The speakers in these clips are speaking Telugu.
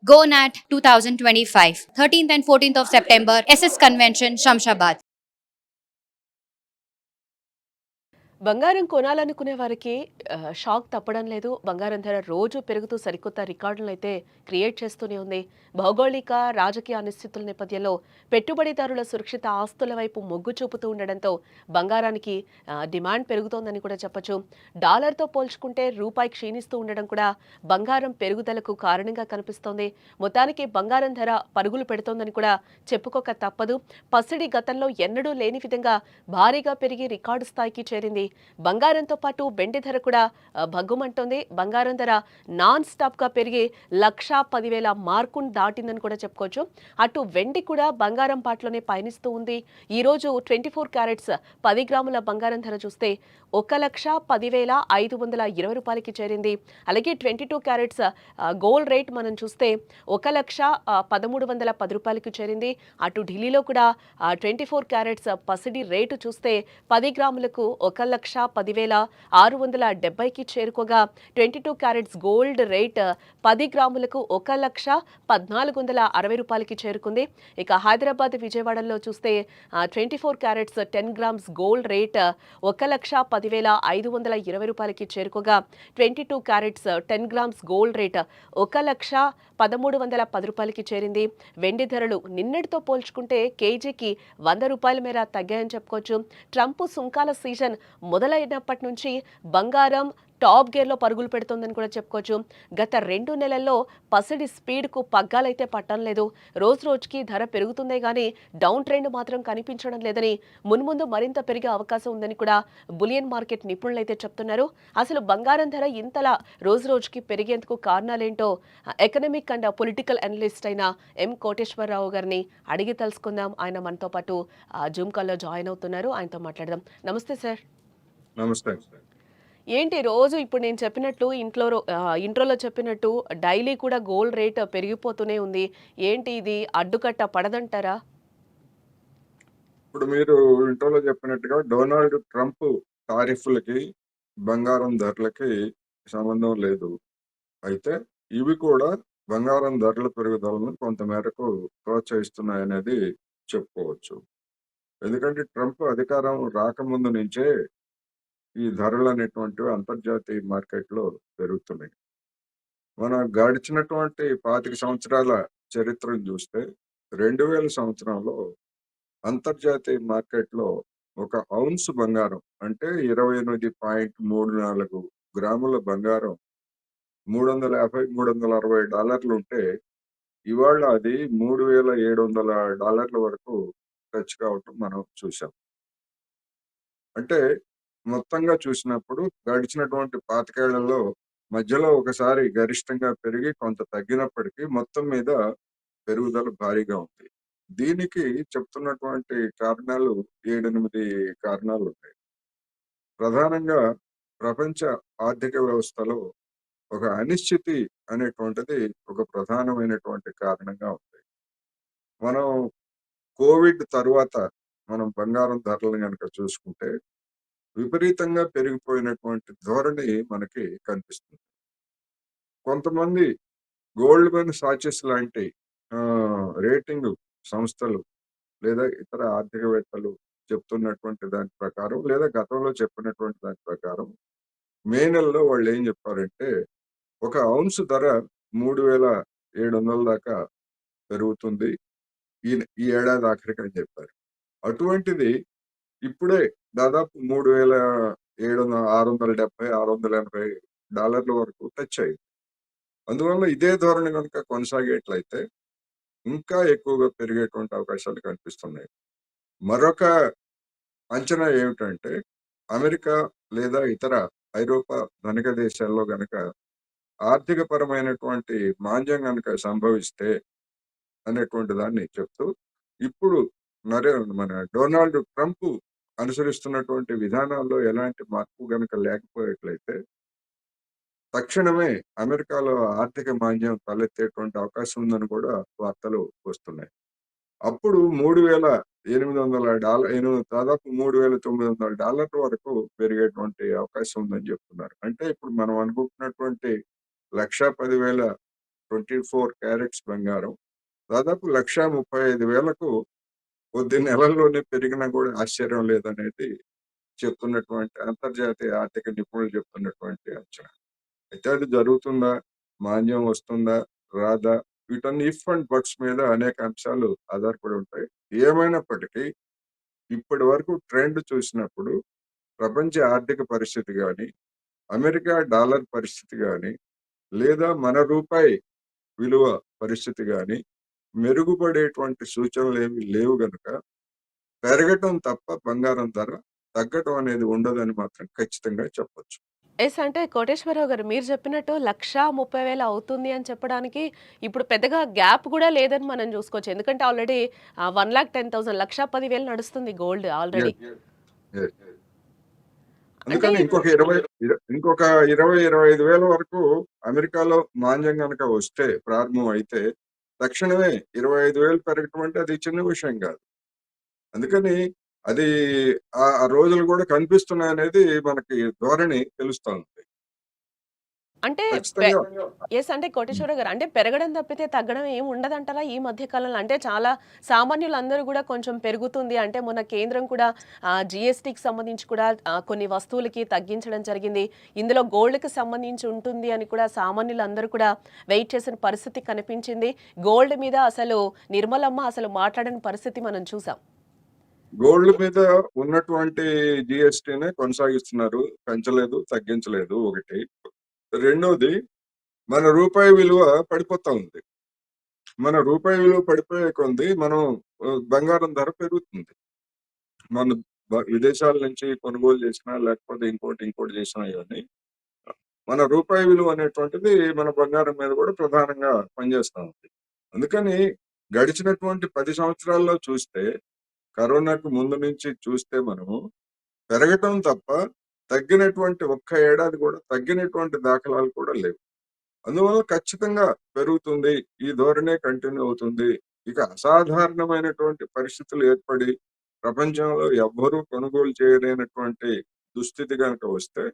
GoNat 2025, 13th and 14th of September, SS Convention, Shamshabad. బంగారం కొనాలనుకునే వారికి షాక్ తప్పడం లేదు. బంగారం ధర రోజు పెరుగుతూ సరికొత్త రికార్డులనైతే క్రియేట్ చేస్తూనే ఉంది. భౌగోళిక, రాజకీయ అనిశ్చితుల నేపథ్యంలో పెట్టుబడిదారుల సురక్షిత ఆస్తుల వైపు మొగ్గు చూపుతూ ఉండడంతో బంగారానికి డిమాండ్ పెరుగుతోందని కూడా చెప్పొచ్చు. డాలర్‌తో పోల్చుకుంటే రూపాయి క్షీణిస్తూ ఉండడం కూడా బంగారం పెరుగుదలకు కారణంగా కనిపిస్తోంది. మొత్తానికి బంగారం ధర పరుగులు పెడుతోందని కూడా చెప్పుకోక తప్పదు. పసిడి గతంలో ఎన్నడూ లేని విధంగా భారీగా పెరిగి రికార్డు స్థాయికి చేరింది. బంగారంతో పాటు వెండి ధర కూడా భగ్గుమంటోంది. బంగారం ధర నాన్ స్టాప్ గా పెరిగి 1,10,000 మార్కును దాటిందని కూడా చెప్పుకోవచ్చు. అటు వెండి కూడా బంగారం బాటలోనే పయనిస్తూ ఉంది. ఈ రోజు 24 క్యారెట్స్ 10 గ్రాముల బంగారం ధర చూస్తే 1,10,520 రూపాయలకి చేరింది. అలాగే 22 క్యారెట్స్ గోల్డ్ రేట్ మనం చూస్తే 1,13,10 రూపాయలకి చేరింది. అటు ఢిల్లీలో కూడా 24 క్యారెట్స్ పసిడి రేటు చూస్తే 10 గ్రాములకు 1,10,670కి చేరుకోగా 22 క్యారెట్స్ గోల్డ్ రేట్ 10 గ్రాములకు 1,14,60 రూపాయలకి చేరుకుంది. ఇక హైదరాబాద్, విజయవాడలో చూస్తే 24 క్యారెట్స్ 10 గ్రామ్స్ గోల్డ్ రేట్ 1,10,520 రూపాయలకి చేరుకోగా 22 క్యారెట్స్ 10 గ్రామ్స్ గోల్డ్ రేట్ 1,13,10 రూపాయలకి చేరింది. వెండి ధరలు నిన్నటితో పోల్చుకుంటే కేజీకి 100 రూపాయల మేర తగ్గాయని చెప్పుకోవచ్చు. ట్రంప్ సుంకాల సీజన్ మొదలైనప్పటి నుంచి బంగారం టాప్ గేర్లో పరుగులు పెడుతోందని కూడా చెప్పుకోవచ్చు. గత 2 నెలల్లో పసిడి స్పీడ్కు పగ్గాలైతే పట్టడం లేదు. రోజు రోజుకి ధర పెరుగుతుందే గానీ డౌన్ ట్రెండ్ మాత్రం కనిపించడం లేదని, మున్ముందు మరింత పెరిగే అవకాశం ఉందని కూడా బులియన్ మార్కెట్ నిపుణులైతే చెప్తున్నారు. అసలు బంగారం ధర ఇంతలా రోజు రోజుకి పెరిగేందుకు కారణాలేంటో ఎకనామిక్ అండ్ పొలిటికల్ అనలిస్ట్ అయిన ఎం కోటేశ్వరరావు గారిని అడిగి తెలుసుకుందాం. ఆయన మనతో పాటు జూమ్ కాల్లో జాయిన్ అవుతున్నారు. ఆయనతో మాట్లాడదాం. నమస్తే సార్. నమస్తే. ఏంటి రోజు ఇప్పుడు నేను చెప్పినట్లు ఇంట్రోలో చెప్పినట్టు డైలీ కూడా గోల్డ్ రేట్ పెరిగిపోతూనే ఉంది. ఏంటి ఇది అడ్డుకట్ట పడదంటారా? ఇప్పుడు మీరు ఇంట్రోలో చెప్పినట్టుగా డొనాల్డ్ ట్రంప్ టారిఫ్‌లకి, బంగారం ధరలకి సంబంధం లేదు. అయితే ఇవి కూడా బంగారం ధరల పెరుగుదలను కొంత మేరకు ప్రోత్సహిస్తున్నాయనేది చెప్పుకోవచ్చు. ఎందుకంటే ట్రంప్ అధికారం రాకముందు నుంచే ఈ ధరలనేటువంటివి అంతర్జాతీయ మార్కెట్‌లో పెరుగుతున్నాయి. మన గడిచినటువంటి 25 సంవత్సరాల చరిత్రను చూస్తే 2000 సంవత్సరంలో అంతర్జాతీయ మార్కెట్‌లో ఒక ఔన్స్ బంగారం అంటే 28.34 గ్రాముల బంగారం $350, $360 ఉంటే ఇవాళ అది $3,700 వరకు టచ్ కావటం మనం చూసాం. అంటే మొత్తంగా చూసినప్పుడు గడిచినటువంటి 25 ఏళ్లలో మధ్యలో ఒకసారి గరిష్టంగా పెరిగి కొంత తగ్గినప్పటికీ మొత్తం మీద పెరుగుదల భారీగా ఉంది. దీనికి చెప్తున్నటువంటి కారణాలు 7, 8 కారణాలున్నాయి. ప్రధానంగా ప్రపంచ ఆర్థిక వ్యవస్థలో ఒక అనిశ్చితి అనేటువంటిది ఒక ప్రధానమైనటువంటి కారణంగా ఉంది. మనం కోవిడ్ తరువాత మనం బంగారం ధరలను గనక చూసుకుంటే విపరీతంగా పెరిగిపోయినటువంటి ధోరణి మనకి కనిపిస్తుంది. కొంతమంది గోల్డ్‌మన్ సాచెస్ లాంటి రేటింగ్ సంస్థలు లేదా ఇతర ఆర్థికవేత్తలు చెప్తున్నటువంటి దాని ప్రకారం లేదా గతంలో చెప్పినటువంటి దాని ప్రకారం మే నెలలో వాళ్ళు ఏం చెప్పారంటే ఒక ఔన్స్ ధర 3,700 దాకా పెరుగుతుంది ఈ ఏడాది ఆఖరికి అని చెప్పారు. అటువంటిది ఇప్పుడే దాదాపు 3,670, $680 వరకు టచ్ అయింది. అందువల్ల ఇదే ధోరణి కనుక కొనసాగేట్లయితే ఇంకా ఎక్కువగా పెరిగేటువంటి అవకాశాలు కనిపిస్తున్నాయి. మరొక అంచనా ఏమిటంటే అమెరికా లేదా ఇతర ఐరోపా ధనిక దేశాల్లో గనక ఆర్థిక పరమైనటువంటి మాంద్యం గనక సంభవిస్తే అనేటువంటి దాన్ని చెప్తూ ఇప్పుడు మన డొనాల్డ్ ట్రంప్ అనుసరిస్తున్నటువంటి విధానాల్లో ఎలాంటి మార్పు గనక లేకపోయేట్లయితే తక్షణమే అమెరికాలో ఆర్థిక మాంద్యం తలెత్తేటువంటి అవకాశం ఉందని కూడా వార్తలు వస్తున్నాయి. అప్పుడు దాదాపు $3,900 వరకు పెరిగేటువంటి అవకాశం ఉందని చెప్తున్నారు. అంటే ఇప్పుడు మనం అనుకుంటున్నటువంటి 1,10,000 24 క్యారెట్స్ బంగారం దాదాపు 1,35,000కు కొద్ది నెలల్లోనే పెరిగినా కూడా ఆశ్చర్యం లేదనేది చెప్తున్నటువంటి అంతర్జాతీయ ఆర్థిక నిపుణులు చెప్తున్నటువంటి అంచనా. అయితే అది జరుగుతుందా? మాంద్యం వస్తుందా? రాదా? వీటన్ని ఇఫ్ అండ్ బట్స్ మీద అనేక అంశాలు ఆధారపడి ఉంటాయి. ఏమైనప్పటికీ ఇప్పటి వరకు ట్రెండ్ చూసినప్పుడు ప్రపంచ ఆర్థిక పరిస్థితి గాని, అమెరికా డాలర్ పరిస్థితి గాని, లేదా మన రూపాయి విలువ పరిస్థితి గాని మెరుగుపడేటువంటి సూచనలేమి లేవు గనుక పెరగటం తప్ప బంగారం ధర తగ్గటం అనేది ఉండదని మాత్రం ఖచ్చితంగా చెప్పొచ్చు. అంటే కోటేశ్వరరావు గారు మీరు చెప్పినట్టు 1,30,000 అవుతుంది అని చెప్పడానికి ఇప్పుడు పెద్దగా గ్యాప్ కూడా లేదని మనం చూసుకోవచ్చు. ఎందుకంటే ఆల్రెడీ 1,10,000 1,10,000 నడుస్తుంది గోల్డ్ ఆల్రెడీ. Yes, yes. అంటే అందుకని ఇంకొక 20-25 వేల వరకు అమెరికాలో మాంద్యం గనక వస్తే ప్రారంభం అయితే తక్షణమే 25,000 పెరగటం అంటే అది చిన్న విషయం కాదు. అందుకని అది ఆ రోజులు కూడా కనిపిస్తున్నాయనేది మనకి ధోరణి తెలుస్తా ఉంది. అంటే ఖచ్చితంగా. అంటే కోటేశ్వరరావు గారు అంటే పెరగడం తప్పితే తగ్గడం ఏమి ఉండదంటారా ఈ మధ్య కాలంలో? అంటే చాలా సామాన్యులందరూ కూడా కొంచెం పెరుగుతుంది అంటే మొన్న కేంద్రం కూడా జీఎస్టీకి సంబంధించి కూడా కొన్ని వస్తువులకి తగ్గించడం జరిగింది. ఇందులో గోల్డ్‌కి సంబంధించి ఉంటుంది అని కూడా సామాన్యులందరూ కూడా వెయిట్ చేసిన పరిస్థితి కనిపించింది. గోల్డ్ మీద అసలు నిర్మలమ్మ అసలు మాట్లాడని పరిస్థితి మనం చూసాం. గోల్డ్ మీద ఉన్నటువంటి జీఎస్టీనే కొనసాగిస్తున్నారు. పెంచలేదు, తగ్గించలేదు ఒకటి. రెండోది మన రూపాయి విలువ పడిపోతా ఉంది. మన రూపాయి విలువ పడిపోయే కొంది మనం బంగారం ధర పెరుగుతుంది. మన విదేశాల నుంచి కొనుగోలు చేసినా లేకపోతే ఇంకోటి చేసినా ఇవన్నీ మన రూపాయి విలువ అనేటువంటిది మన బంగారం మీద కూడా ప్రధానంగా పనిచేస్తా ఉంది. అందుకని గడిచినటువంటి 10 సంవత్సరాల్లో చూస్తే కరోనాకు ముందు నుంచి చూస్తే మనము పెరగటం తప్ప తగ్గినటువంటి ఒక్క ఏడాది కూడా తగ్గినటువంటి దాఖలాలు కూడా లేవు. అందువల్ల ఖచ్చితంగా పెరుగుతుంది. ఈ ధోరణే కంటిన్యూ అవుతుంది. ఇక అసాధారణమైనటువంటి పరిస్థితులు ఏర్పడి ప్రపంచంలో ఎవ్వరూ కొనుగోలు చేయలేనటువంటి దుస్థితి గనక వస్తే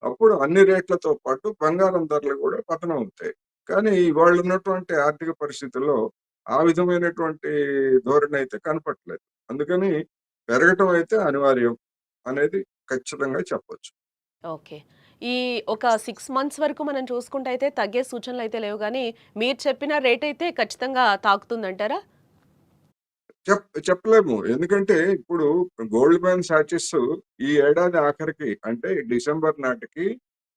అప్పుడు అన్ని రేట్లతో పాటు బంగారం ధరలు కూడా పతనం అవుతాయి. కానీ ఇవాళ ఉన్నటువంటి ఆర్థిక పరిస్థితుల్లో ఆ విధమైనటువంటి ధోరణి అయితే కనపట్లేదు. అందుకని పెరగటం అయితే అనివార్యం అనేది ఖచ్చితంగా చెప్పొచ్చు. ఓకే. ఈ ఒక 6 మంత్స్ వరకు మనం చూసుకుంటే అయితే తగ్గే సూచనలయితే లేవు గానీ, మీరు చెప్పిన రేటయితే ఖచ్చితంగా తాకుతుందంటారా? చెప్పలేము. ఎందుకంటే ఇప్పుడు గోల్డ్‌మ్యాన్ సాచిస్ ఈ ఏడాది ఆఖరికి అంటే డిసెంబర్ నాటికి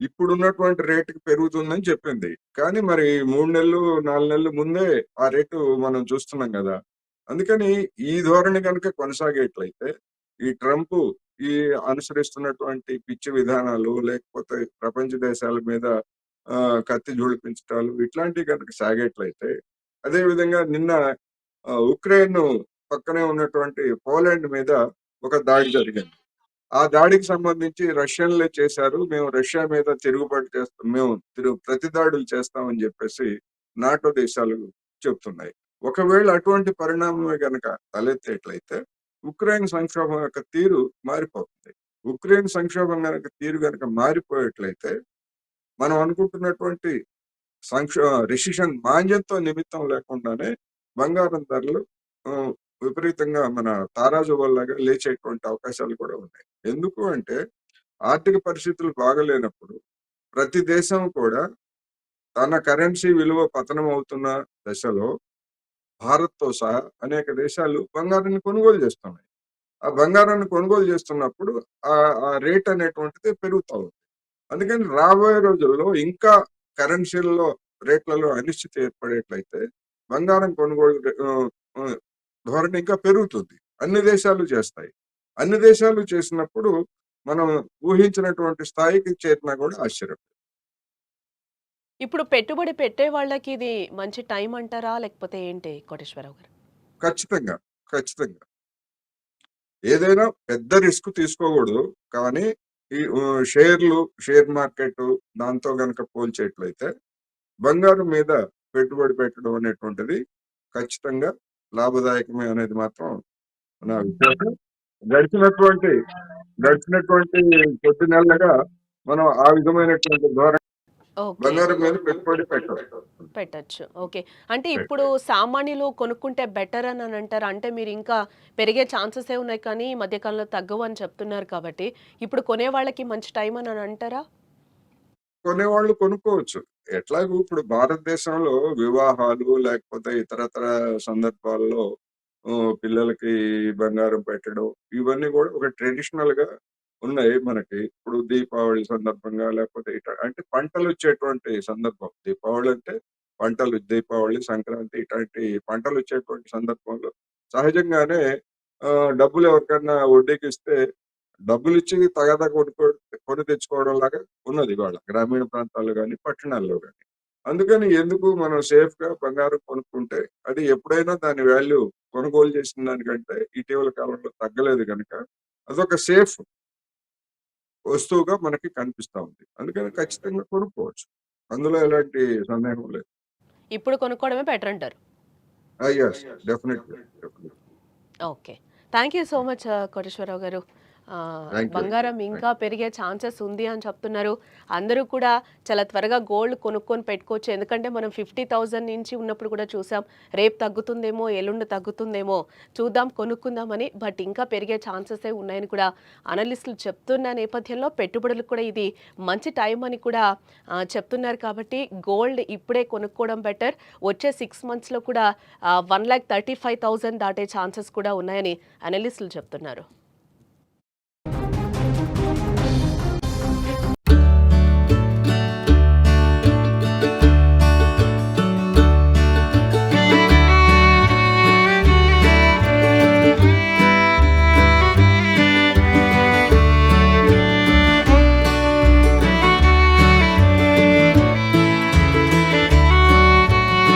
ఇప్పుడున్నటువంటి రేటుకి పెరుగుతుందని చెప్పింది. కానీ మరి 3 నెలలు, 4 నెలలు ముందే ఆ రేటు మనం చూస్తున్నాం గదా! అందుకని ఈ ధోరణి గనుక కొనసాగేట్లయితే ఈ ట్రంప్ ఈ అనుసరిస్తున్నటువంటి పిచ్చి విధానాలు లేకపోతే ప్రపంచ దేశాల మీద కత్తి జూళిపించటాలు ఇట్లాంటివి గనుక సాగేట్లయితే అదే విధంగా నిన్న ఉక్రెయిన్ పక్కనే ఉన్నటువంటి పోలాండ్ మీద ఒక దాడి జరిగింది. ఆ దాడికి సంబంధించి రష్యన్లే చేశారు. మేము రష్యా మీద తిరుగుబాటు చేస్తాం. మేము ప్రతి దాడులు చేస్తామని చెప్పేసి నాటో దేశాలు చెప్తున్నాయి. ఒకవేళ అటువంటి పరిణామమే గనక తలెత్తేట్లయితే ఉక్రెయిన్ సంక్షోభం యొక్క తీరు మారిపోతుంది. ఉక్రెయిన్ సంక్షోభం తీరు గనక మారిపోయేట్లయితే మనం అనుకుంటున్నటువంటి రెసిషన్ మాంద్యంతో నిమిత్తం లేకుండానే బంగారం ధరలు విపరీతంగా మన తారాజువ్వల్లాగా లేచేటువంటి అవకాశాలు కూడా ఉన్నాయి. ఎందుకు అంటే ఆర్థిక పరిస్థితులు బాగలేనప్పుడు ప్రతి దేశం కూడా తన కరెన్సీ విలువ పతనం అవుతున్న దశలో భారత్‌తో సహా అనేక దేశాలు బంగారాన్ని కొనుగోలు చేస్తున్నాయి. ఆ బంగారాన్ని కొనుగోలు చేస్తున్నప్పుడు ఆ రేట్ అనేటువంటిది పెరుగుతా ఉంది. అందుకని రాబోయే రోజుల్లో ఇంకా కరెన్సీలలో రేట్లలో అనిశ్చితి ఏర్పడేట్లయితే బంగారం కొనుగోలు ధోరణి ఇంకా పెరుగుతుంది. అన్ని దేశాలు చేస్తాయి. అన్ని దేశాలు చేసినప్పుడు మనం ఊహించినటువంటి స్థాయికి చేరినా కూడా ఆశ్చర్యం. ఇప్పుడు పెట్టుబడి పెట్టే వాళ్ళకి ఇది మంచి టైం అంటారా? లేకపోతే ఏంటి కోటేశ్వరరావు గారు? ఖచ్చితంగా. ఖచ్చితంగా. ఏదైనా పెద్ద రిస్క్ తీసుకోకూడదు. కానీ ఈ షేర్ మార్కెట్ దాంతో గనక పోల్చేట్లయితే బంగారం మీద పెట్టుబడి పెట్టడం అనేటువంటిది ఖచ్చితంగా లాభదాయకమే అనేది మాత్రం నా విశ్వాసం. గడిచినటువంటి కొద్ది నెలలుగా మనం ఆ విధమైనటువంటి ధోరణి ఓకే. బంగారం మీద పెట్టుబడి పెట్టొచ్చు. పెట్టొచ్చు. ఓకే. అంటే ఇప్పుడు సామాన్యులు కొనుక్కుంటే బెటర్ అని అంటారా? అంటే మీరు ఇంకా పెరిగే ఛాన్సెసే ఉన్నాయి కానీ ఈ మధ్య కాలంలో తగ్గవు అని చెప్తున్నారు కాబట్టి, ఇప్పుడు కొనేవాళ్ళకి మంచి టైం అని అంటారా? కొనేవాళ్ళు కొనుక్కోవచ్చు. ఎట్లాగూ ఇప్పుడు భారతదేశంలో వివాహాలు లేకపోతే ఇతరతర సందర్భాల్లో పిల్లలకి బంగారం పెట్టడం ఇవన్నీ గూడా ఒక ట్రెడిషనల్‌గా ఉన్నాయి మనకి. ఇప్పుడు దీపావళి సందర్భంగా లేకపోతే అంటే పంటలొచ్చేటువంటి సందర్భం. దీపావళి అంటే పంటలు. దీపావళి, సంక్రాంతి ఇట్లాంటి పంటలొచ్చేటువంటి సందర్భంలో సహజంగానే డబ్బులు ఎవరికన్నా వడ్డీకిస్తే డబ్బులిచ్చి తగాదా కొని తెచ్చుకోవడంలాగా ఉన్నది ఇవాళ. గ్రామీణ ప్రాంతాల్లో గాని, పట్టణాల్లో గాని. అందుకని ఎందుకు మనం సేఫ్‌గా బంగారం కొనుక్కుంటే, అది ఎప్పుడైనా దాని వాల్యూ కొనుగోలు చేసిన దానికంటే ఇటీవల కాలంలో తగ్గలేదు గనక, అదొక సేఫ్ వస్తువుగా మనకి కనిపిస్తా ఉంది. అందుకని ఖచ్చితంగా కొనుక్కోవచ్చు. అందులో ఎలాంటి సందేహం లేదు. ఇప్పుడు కొనుక్కోవడమే బెటర్ అంటారు. Yes. Definitely. Definitely. Okay. Thank you so much Koteswararao garu. Thank you. బంగారం ఇంకా పెరిగే ఛాన్సెస్ ఉంది అని చెప్తున్నారు. అందరూ కూడా చాలా త్వరగా గోల్డ్ కొనుక్కొని పెట్టుకోవచ్చు. ఎందుకంటే మనం 50,000 నుంచి ఉన్నప్పుడు కూడా చూసాం. రేపు తగ్గుతుందేమో, ఎల్లుండి తగ్గుతుందేమో చూద్దాం కొనుక్కుందామని. బట్ ఇంకా పెరిగే ఛాన్సెసే ఉన్నాయని కూడా అనలిస్టులు చెప్తున్న నేపథ్యంలో పెట్టుబడులకు కూడా ఇది మంచి టైం అని కూడా చెప్తున్నారు కాబట్టి గోల్డ్ ఇప్పుడే కొనుక్కోవడం బెటర్. వచ్చే 6 మంత్స్‌లో కూడా 1,35,000 దాటే ఛాన్సెస్ కూడా ఉన్నాయని అనలిస్టులు చెప్తున్నారు.